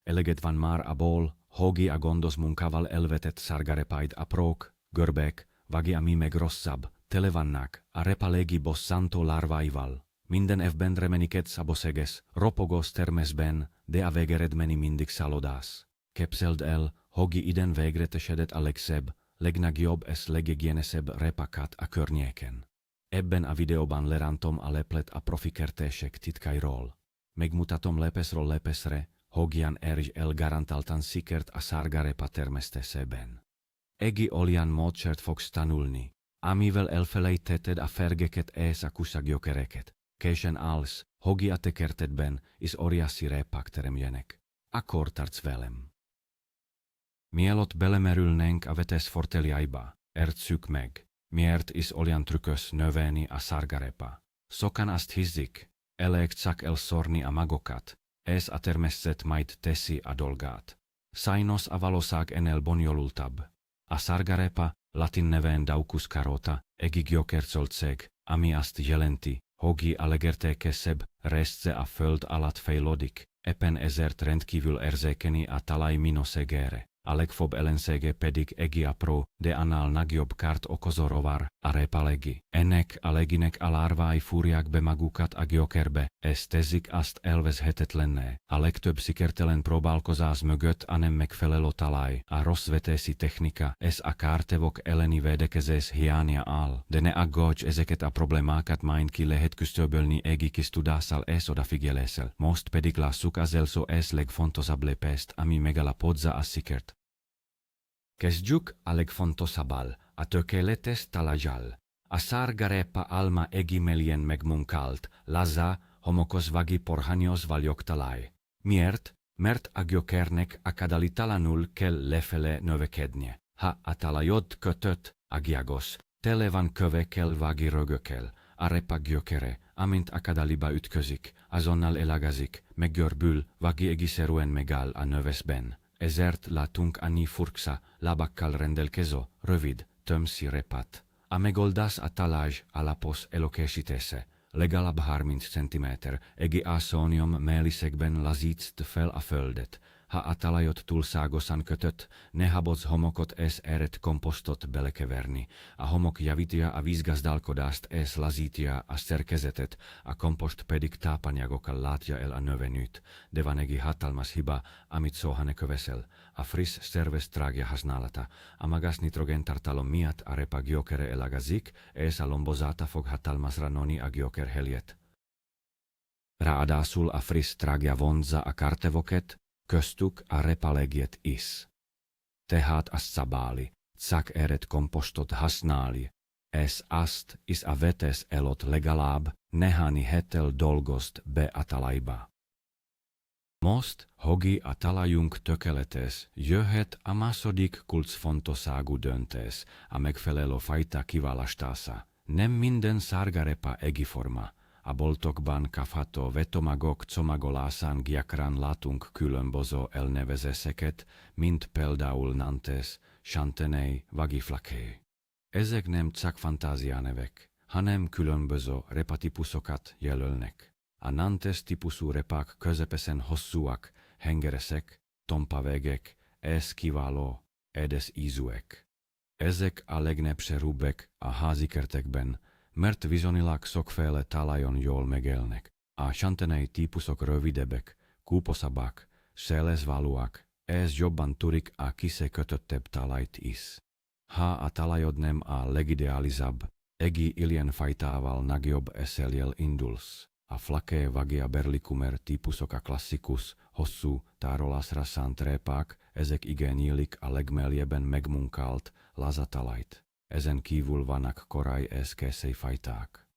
eleget van mar a bol, hogi a gondos munkaval elvetet sargarepaid a prok, görbek, vagi a mimek rosszab, tele vannak, a repalegi bos santo larvaival. Minden evben remenikets a boseges, ropogos termesben, de a vegeredmeni mindig salodas. Kepseld el, hogi iden vegretesedet a legseb, legnak jobb es legegienesebb repakat a környéken. Ebben a videoban lerantom a leplet a profikertések titkairól. Megmutatom lepesről lepesre, hogyan erzs el garantaltan sikert a sargarepa termesztésében. Egi olyan módszert fogsz tanulni, amivel elfelejtheted a fergeket és a kuszagyokereket. Készen állsz, hogi a tekertedben is óriási repak teremjenek. Akkor tarts velem. Mielőtt belemerülnénk a vetésfortéljaiba, értsük meg, miért is olyan trükkös növelni a sargarepa. Sokan azt hiszik, elég csak elszórni a magokat, és a természet majd teszi a dolgát. Sajnos a valóság ennél bonyolultabb. A sargarepa, latin neven daucus carota, gyökercoltség, ami azt jelenti, hogi a legértékesebb részce a föld alatt fejlődik, éppen ezért rendkívül érzékeny a talaj minőségére. A legfőbb ellensége pedig a pro, de annál nagyobb kárt okozó rovar, a repalegi. Ennek a leginek a larvái fúrják be magukat a gyökerbe, és teszik azt elvezhetetlenné. A legtöbb sikertelen próbálkozás mögött a nem megfelelő talaj, a rossz vetési technika, és a kártevok elleni védekezés hiánya áll. De ne aggódj, ezeket a problémákat mindenki lehet küszöbölni kis tudással és odafigyeléssel. Most pedig lássuk az első és legfontosabb lépést, ami megalapozza a sikert. Kezdjük a legfontosabbal, a tökéletes talajjal. A sargarepa alma melyen megmunkalt, laza, homokos vagi porhanyos vagyoktalaj. Miért? Mert a gyökernek akadálitalanul kell lefele növekednie. Ha a talajod kötött, ágyagos, tele van kövekkel vagi rögökkel, a repa gyökere, amint akadaliba ütközik, azonnal elagazik, meggörbül, vagi egészszerűen megáll a növesben. Ezért látunk annyi furcsa, lábakkal rendelkező, rövid, tömszi repát. A megoldás a talaj alapos elokésítése, legalább 30 cm, a szónium mellisekben lazítsd fel a földet. Ha a talajot túlságosan kötött, ne habozz homokot és eret kompostot belekeverni. A homok javítja a vízgazdálkodást és lazítja a szerkezetet, a kompost pedig tápanyagokkal látja el a növényűt. De van hatalmas hiba, amit soha ne kövesel. A friss szervestrágja használata. A magas nitrogéntartalom miatt a repa gyökere elagazik, és a lombozata fog hatalmasra noni a gyökerheljet. Ráadásul a friss trágja vonzza a kártevoket, köztük a repalegiet is. Tehát azt szabáli, csak eret kompostot használj, és azt is a vetés előtt legalább néhány héttel dolgozt be a talajba. Most, hogi a talajunk tökéletes, jöhet a második kulcsfontosságú döntés, a megfelelő fajta kiválasztása. Nem minden sargarepa egyforma. A boltokban kapható vetomagok csomagolásán gyakran látunk különböző elnevezéseket, mint például Nantes, Chantenay, Vagiflake. Ezek nem csak fantázianevek, hanem különböző repatípusokat jelölnek. A Nantes típusú repák közepesen hosszúak, hengeresek, tompavegek és kiváló, édes ízűek. Ezek a legnépszerűbbek a házikertekben, mert viszonylag sokféle talajon jól megélnek. A Chantenay típusok rövidebbek, kúposabbak, szélesválúak, és jobban turik a kisekötöttebb talajt is. Ha a talajod nem a legideálisabb, ilyen fajtával nagyobb eséllyel indulsz. A Flake Vagia berlicumer típusok a klasszikus, hosszú, tárolásra szánt repák, ezek igénylik a legmélyebben megmunkált lazatalajt. Ezen kívül vannak korai és késői fajták.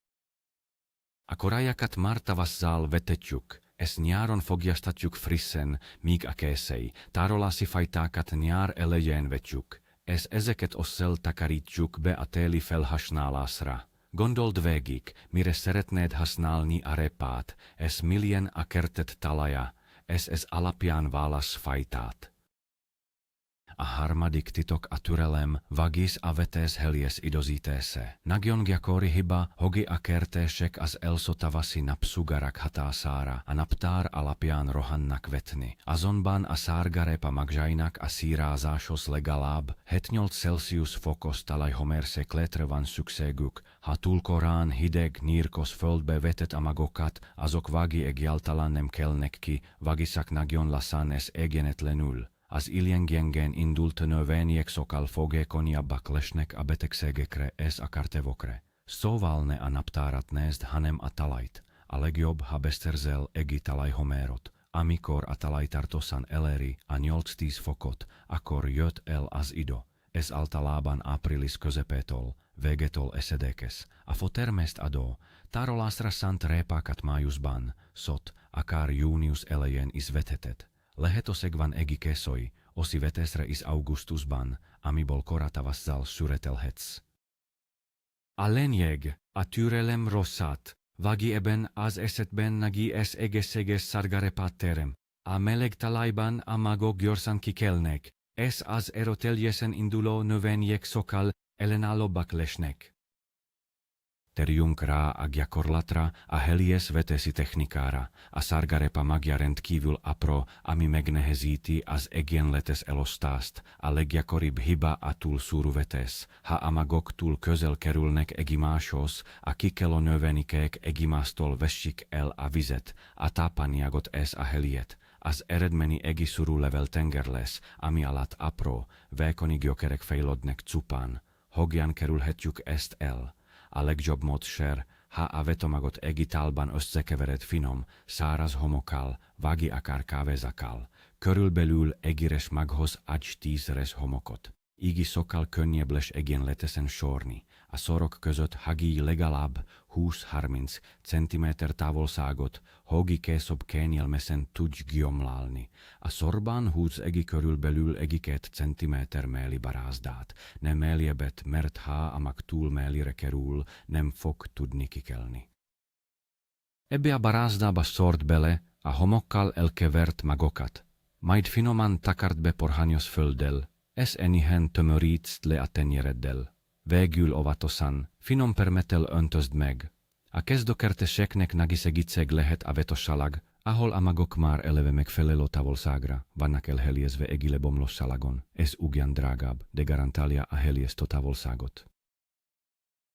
A korájakat már tavasszal vetetjük, és nyáron fogyasztatjuk frissen, míg a késői, tárolási fajtákat nyár elején vetjük, és ezeket ősszel takarítjuk be a téli felhasználásra. Gondold végig, mire szeretnéd használni a repát, és milyen a kerted talaja, és ez alapján válasz fajtát. a harmadik titok a tyrelem, vagis a vetes helies idozitese. Nagion giakori hiba, hogi a kertesek as elso tavasi napsugarak hatására, a naptár a lapián rohanna kvetny. A zonban a sargarepa magžajnak a síra zášos legaláb, hetňolt Celsius fokos talaj homerse kletrevan sukseguk, ha tulkorán hideg nírkos földbe vetet a magokat, azok vagi eg jaltalanem kelnekki, vagisak nagion lasanes egenet lenul. Az iljengengen indult növények szokal fogékony baklesnek a betegségekre ez a kartevokre. Szóvalne a naptárat nézd hanem a talajt, a legjobb ha beszerzel egi talaj Homerot, amikor a talaj tartosan eleri a 8-10 fokot, akkor jött el az idő. Ez általában április közepétől végetől esedékes, a fotermest adó, tárolászra szant répakat májusban, szot, akár június elején is vetetet. Lehetosegvan egi kesoi, osi vetesre is augustusban, ami bol koratavasszal süretelhetsz. A lényeg, a türelem rosszat, vagi eben az esetben nagi es egészséges sargarepatterem, a meleg talajban a magok gyorsan kikelnek, ez az eroteljesen induló növények szokal ellenállóbbak lesnek. Terjünk rá a gyakorlatra a helies vetesi technikára, a sargarepa magja rendkívül apró, ami megnehezíti az egyenletes elosztást, a leggyakoribb hiba a túl szúrú vetes, ha a magok túl közel kerülnek egymáshoz, a kikelő növények egymástól veszik el a vizet, a tápanyagot ez a heliet. Az eredményi egészúrú level tenger lesz, ami alatt apró, vékony gyökerek fejlődnek cupán. Hogyan kerülhetjük ezt el? A legjobb módszer, ha a vetomagot egitálban összekevered finom, száraz homokkal, vagi akár kávézakkal, körülbelül egires maghoz adj 10 homokot. Így sokkal könnyebb lesz egyenletesen sorni. A szorok között hagij legalább 20-30 cm távolságot, hogi később kényelmesen tudj gyomlálni. A szorban húz egi körülbelül egi 2 cm mély barázdát, nem mélyebbet, mert ha a mag túl mélyre kerül, nem fog tudni kikelni. Ebbe a barázdába szord bele a homokkal elkevert magokat, majd finoman takart be porhányos földdel, ez enihen tömörítsz le a tenyereddel. Végül óvatosan, finom permettel öntözd meg. A kezdőkerteseknek nagisegítség lehet a vetossalag, ahol a magok már eleve megfelelő távolságra vannak elhelyezve egi lebomlós salagon. Ez ugyan drágább, de garantálja a helyeztő távolságot.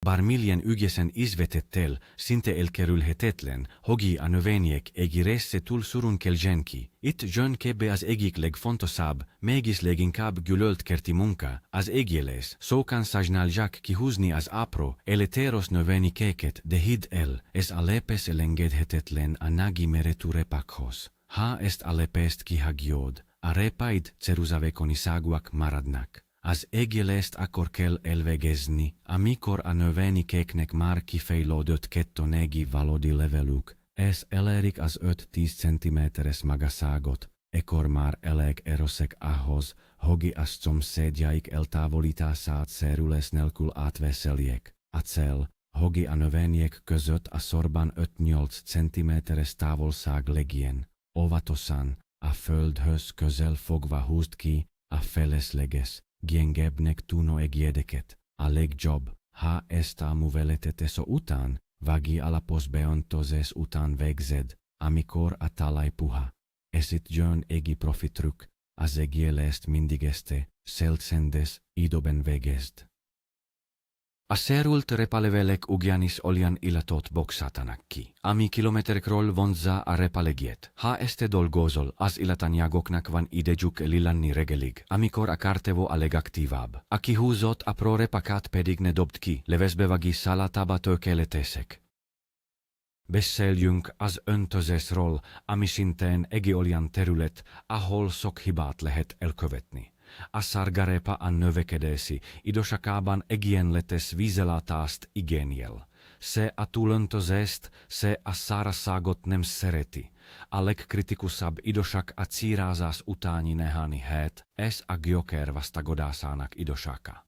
Bár milyen ügyesen is vetett el, szinte elkerülhetetlen, hogi a növények egi része túl szurun kelzsenki. Itt jön képbe az egyik legfontosabb, mégis leginkább gyűlölt kerti munka, az egélés. Sokan sajnálják kihúzni az apró, eletéros növényeket, de hidd el, ez a lepes elengedhetetlen a nagi meretú repakhoz. Ha ezt a lepést kihagyod, a repaid ceruzavékonyságúak maradnak. Az egélést akkor kell elvégezni, amikor a növényeknek már kifejlődött kettőnégi valódi levelük. Ez elérik az 5-10 cm-es magasságot, ekkor már elég erősek ahhoz, hogi a szomszédjaik eltávolítását szerüles nélkül átveszeljék. A cél, hogi a növények között a sorban 5-8 cm-es távolság legyen. Óvatosan, a földhöz közel fogva húzd ki a felesleges, gyengebbnek tűnő egyedeket. A legjobb, ha ezt a műveletet után, vagi alapos beöntözés után végzed, amikor a talaj puha. Ez itt jön egi profi trükk, az egélést mindig este, seltszendes, időben végezd. A szerült repalevelek ugyanis olyan illatot boksátanak ki, ami kilométerekről vonzza a repalegiet. Ha este dolgozol, az illatanyagoknak van idejük lilanni reggelig, amikor a kartevó a legaktívabb. A kihúzott apró repakat pedig ne dobd ki, levesbe vagi szalátába tökéletesek. Beszéljünk az öntözésről, ami szintén egy olyan terület, ahol sok hibát lehet elkövetni. A sargarepa a növekedési időszakában egyenletes vízellátást igényel. Se a túlöntözést, se a szárazságot nem szereti. A legkritikusabb időszak a cirázás utáni nehani hét, ez a gyökér vastagodásának időszaka.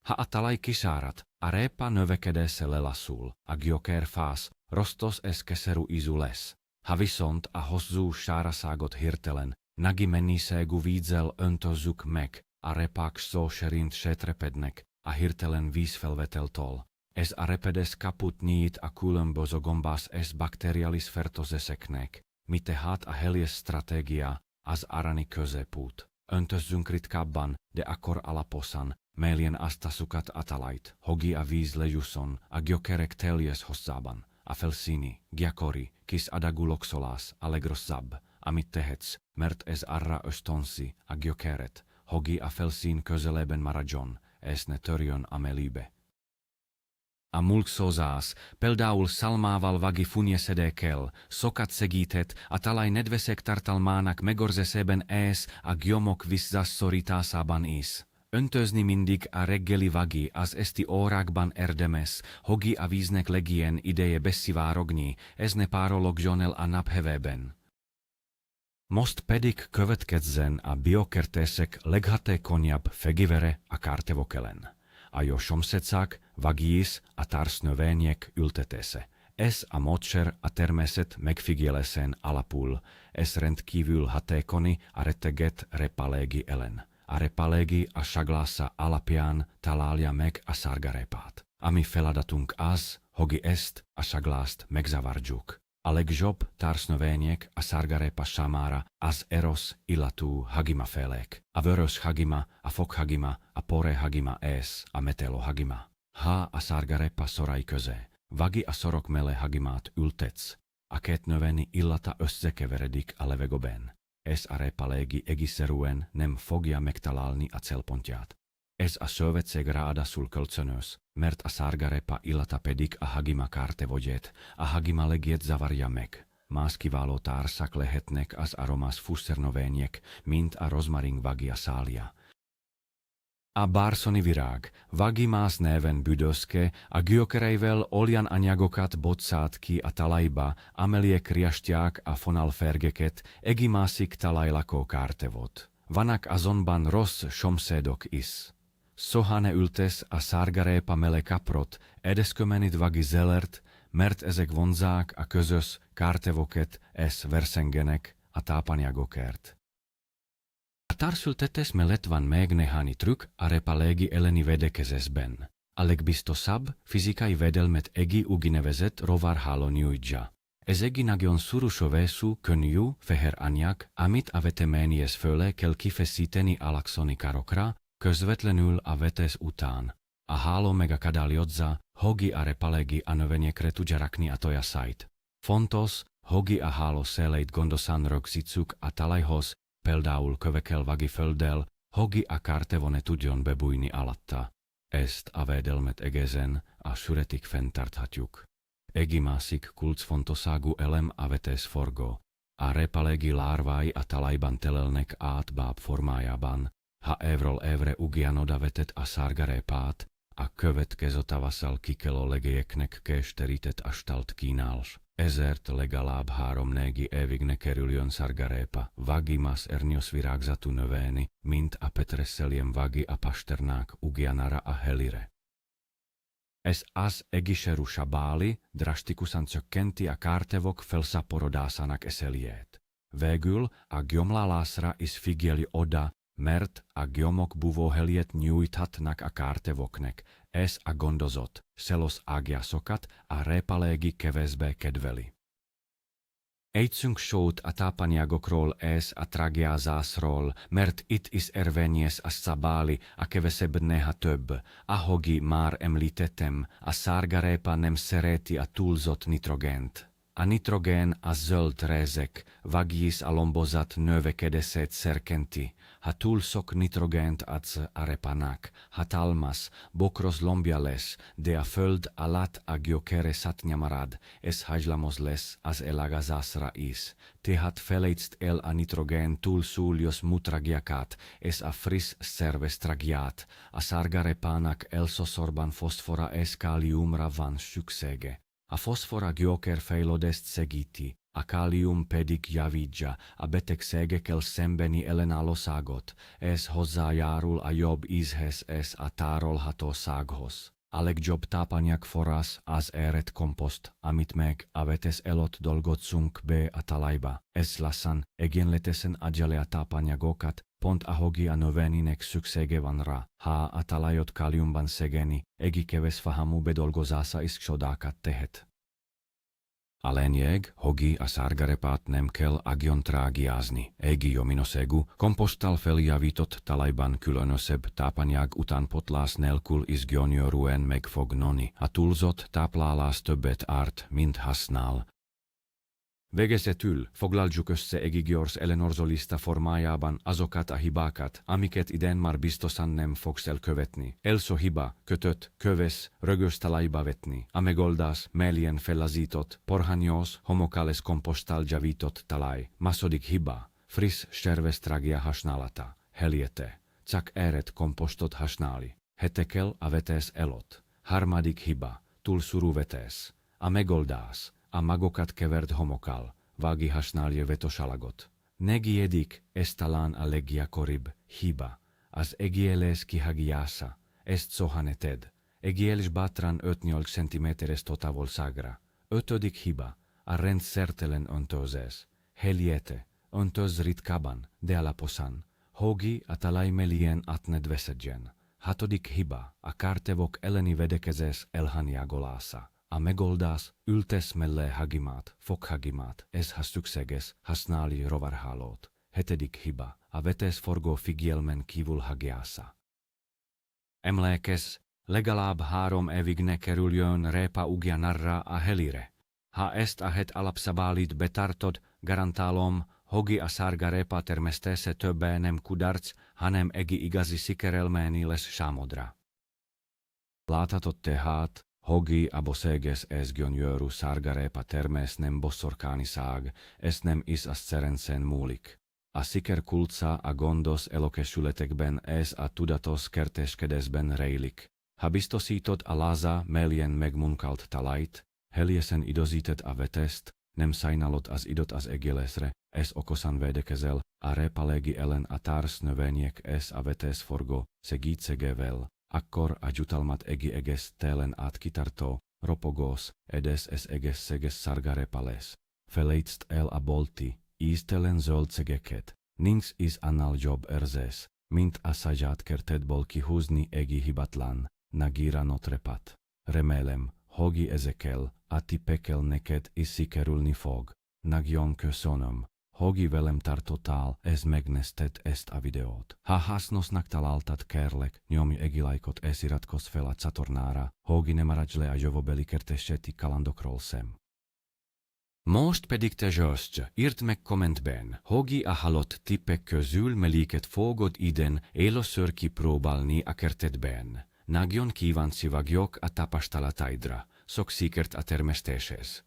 Ha a talaj kisárad, a répa növekedése lelassul, a gyökérfás rostos és keserű ízű lesz. Ha viszont a hosszú sárazságot hirtelen, nagi mennyiségű vízzel öntözzük meg, a repak so sherint shetrepednek, a hirtelen viisvelveteltol. Es arepedes kaput niit a kuulem bozogombas es bakterialis fertoseseknek, mitte hat a helies strategia, as arani középút. Öntözzünk kabban, de akkor alaposan, melien asta sukat atalait, hogi a víz lejuson, a gyokerek telies hossában, a felsini, giakori, kis adaguloxolas, allegrossab, amit tehets, mert ez arra östonsi, a gyokeret, hogi a felsin közelében maradjon, es ne törjön a melibe. A mulksozás, például szalmával vagi funjesedékel, sokat segített, a talaj nedvesek tartalmának megorzesében es a gyomok visszaszorításában is. Öntözni mindig a reggeli vagi az esti órákban érdemes, hogi a víznek legyen ideje beszivárogni, ez ne párologjon el a naphevében. Most pedig következzen a biokertészek leghatékonyabb fegyvere a kártevok ellen. A jo somszecák, vagyis a társnövények ültetése. Ez a módszer a természet megfigyelésén alapul, ez rendkívül hatékony a retteget repalégi ellen. A repalégi a saglása alapján találja meg a sárgarépát. A mi feladatunk az, hogy ezt a saglást megzavardjuk. A legjobb társnövények a sárgarépa számára az eros illatú hagimafélék, a vörös hagima, a fokhagima, a pore hagima és a metelo hagima. Ha a sárgarépa szorai közé, vagi a szorok mele hagimát ültetsz, a két növény illata összekeveredik a levegőben. Ez a repalégi egészszerűen nem fogja megtalálni a célpontját. Ez a szövetség ráadásul kölcsönös, mert a sárgarépa illata pedig a hagima kártevogyét, a hagima legiét zavarja meg. Más kiváló társak lehetnek az aromás fűszernövények, mint a rozmarin vagi a szálja. A bársoni virág, vagi más néven büdöske, a gyökereivel olyan anyagokat bocsát ki a talajba, amelie riasztják a fonalfergeket, egi másik talajlakó kártevot. Vannak azonban rossz szomszédok is. Soha ne ültesz a sárgarépa mele kaprot, edeskömenit vagi zelert, mert ezek vonzák a közös kártevoket és versengenek a tápanyagokért. A társültetés mellett van még néhány trükk a repalégi elleni védekezésben. A legbiztosabb fizikai védelmet egi úgynevezett rovarháló nyújtja. Ez egi nagyon szúrósövésű, könnyű, fehér anyag, amit a veteményes föle kell kifeszíteni alakszoni károkra, közvetlenül a vetés után. A háló megakadályozza, hogi a repalégi a növényekre tudja rakni a tojaszait. Fontos, hogi a háló széleit gondosan rögzítsük a talajhoz, például kövekkel vagi földdel, hogi a kártevo ne tudjon bebújni alatta. Ezt a védelmet egészen a süretig fenntarthatjuk. Egi másik kulcsfontosságú elem a vetésforgó. A repalégi lárvái a talajban telelnek át báb formájában. Ha évről évre ugyanoda vetet a sárgarépát, a következő tavasszal kikelő legélyeknek késterített astalt kínálsz. Ezért legalább 3-4 évig ne kerüljön sárgarépa, vagi más ernyős virágzatú növény, mint a petresszeljem vagi a pasternák ugyanára a helire. Ez az egészszerű báli drastikusan csökkenti a kártevok felszaporodásának esélyét. Végül a gyomlálásra is figyeli oda, mert a gyomok buvóhelyet nyújthatnak a kártevoknek, ez a gondozott, szelos ágyasokat a repalégi kevésbé kedveli. Ejtsünk sót a tápanyagokról és a trágyázásról, mert itt is érvényes a szabály, a kevesebb néha több. Ahogy már említettem, a sárgarépa nem szereti a túlzott nitrogént. A nitrogén a zöld rézek, vagyis a lombozat növekedését serkenti. Ha túl sok nitrogént adsz a repának, hatalmas, bokros lombja lesz, de a föld alatt a gyökere szatnya marad, ez hagylamos lesz az elagazásra is. Tehát felejtsd el a nitrogén túlsúlyos mutragiakat, ez a friss szerves tragiát. A sárgarepának elsősorban foszfora és káliumra van szüksége. A foszfora gyökerfejlődést segíti, a kálium pedig javítja a betegségekkel szembeni ellenállóságot, ez hozzájárul a jobb ízhez és a tárolhatósághoz. Alekjobb tápaniak foras az eret kompost, amit meg avetes elot dolgozunk be a talajba. Ez lassan egyenletesen adjale a tápanyagokat, pont ahogy a növénynek szüksége van rá. Ha a talajot kaliumban szegeni, egi kevesfahamú bedolgozása is csodákat tehet. A lényeg, hogy a sárgarepát nem kell agyon trágiázni. Egi jominosegu komposttal feljavított talajban különösebb tápanyag utánpotlás nélkül is gyönyörűen meg fog nőni. A túlzott táplálás többet árt, mint használ. Végezetül foglaljuk össze egi gyors ellenőrzőlista formájában azokat a hibákat, amiket idén már biztosan nem fogsz elkövetni. Első hiba, kötött, köves, rögös talajba vetni. A megoldás, mélyen fellazított, porhanyos, homokales komposttal javított talaj. Második hiba, friss servestrágia használata. Heljete, csak eret kompostot használni. Hetekel a vetés elot. Harmadik hiba, túl szűrű vetés. A megoldás, a magokat kevert homokal, vági használja vetosalagot. Negyedik, ez talán a leggyakoribb hiba, az egyeles kihagyása, ezt soha ne tedd. Egyeles bátran 5-8 cm-es távolságra. Ötödik hiba, a rendszertelen öntözés. Heljete, öntöz ritkában, de alaposan, hogy a talaj melyen átnedveszedjen. Hatodik hiba, a kártevok elleni védekezés elhanyágolása. A megoldás, ültesz mellé hagimát, foghagimát, ez ha szükséges, használj rovarhálót. Hetedik hiba, a vetésforgó figyelmen kívül hagyása. Emlékezz, legalább 3 évig ne kerüljön répa ugja narra a helire. Ha ezt a het alapszabálit betartod, garantálom, hogy a sárgarépa termesztése többé nem kudarc, hanem egi igazi sikerélmény lesz számodra. Láthatod tehát, hogy a boszéges ez gyönyörű sárgarépa termész nem boszorkániság, ez nem is a szerencén múlik. A siker kulcsa a gondos elokesületekben ez a tudatos kertéskedésben rejlik. Ha biztosítod a láza mélyen megmunkalt talajt, helyesen időzíted a vetést, nem sajnálod az időt az egélesre, ez okosan védekezel, a répalégi ellen a társ növények ez a vetésforgó segítségével. Akkor a jutalmat egi egész télen át kitartó, ropogós, edes ez egészséges sárgarépa lesz. Felejtsd el a bolti, íztelen zöldségeket, nincs is annál jobb érzés, mint a sajátkertedból kihúzni egi hibatlan, nagíranot repat. Remélem, hogy ezekkel a tippekkel neked is sikerülni fog. Nagyon köszönöm, hogy velem tartottál, ez megnézted ezt a videót. Ha hasznosnak találtad, kérlek, nyomj egi lajkot és iratkozz fel a csatornára, hogy ne maradj le a jövőbeli kertészeti kalandokról sem. Most pedig te zsössz, írd meg kommentben, hogy a halott tippek közül melyiket fogod idén először kipróbálni a kertedben. Nagyon kíváncsi vagyok a tapasztalataidra, sok sikert a termesztéshez.